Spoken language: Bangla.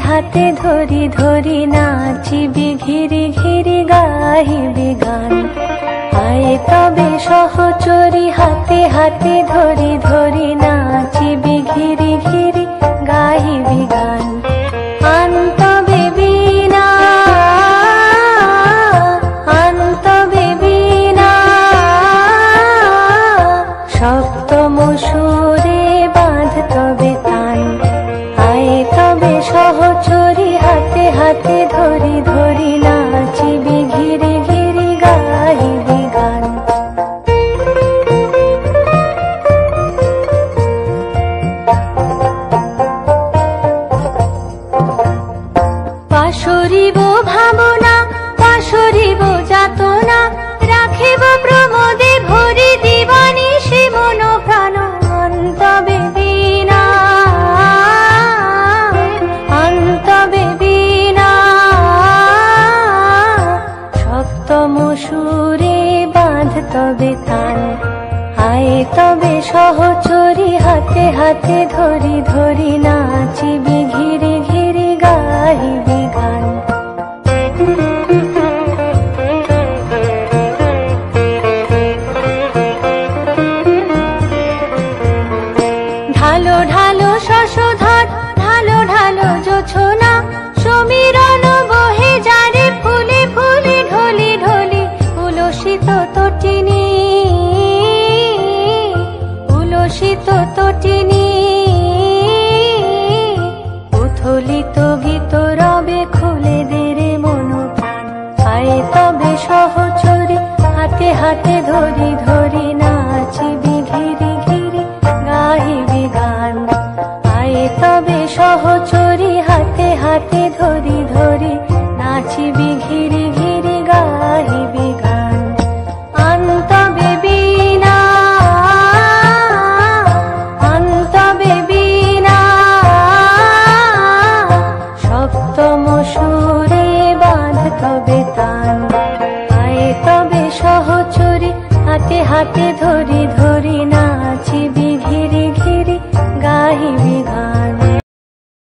হাতে ধরি ধরি নাচিবি ঘিরি ঘিরি গাহিবি গান। আয় তবে সহচরি হাতে হাতে ধরি ধরি নাচিবি ঘিরি ঘিরি গাহিবি গান। আন তবে বীণা আন তবে বীণা সপ্তম সুরে বাঁধ তবে তান। আয় তবে সহচরি হাতে হাতে ধরি ধরি নাচিবি ঘিরি ঘিরি গাহিবি গান। পাশরিব ভাবনা পাশরিব যাতনা রাখিব প্রমোদে ভরি দিবানিশি মন প্রাণ। অন্তবে বীণা অন্তবে বীণা সপ্তম সুরে বাঁধ তবে তান। আয় তবে সহচরি হাতে হাতে ধরি ধরি নাচিবি ঘিরি ঘিরি গাহিবি গান। ঢালো ঢালো শশধর ঢালো ঢালো জোছনা সমীরণ বহে যারে ফুলে ফুলে ঢলি ঢলি। উলসিত তটিনী উলসিত তটিনী উথলিত গীত রবে খুলে দেরে মন প্রাণ। আয় তবে সহচরি হাতে হাতে ধরি ধরি নাচিবি ঘিরি ঘিরি গাহিবি গান। আয় তবে সহচরি হাতে হাতে ধরি ধরি নাচিবি ঘিরি ঘিরি গাহিবি গান। আন তবে বীণা আন তবে বীণা সপ্তম সুরে বাঁধ তবে তান। আয় তবে সহচরি হাতে হাতে ধরি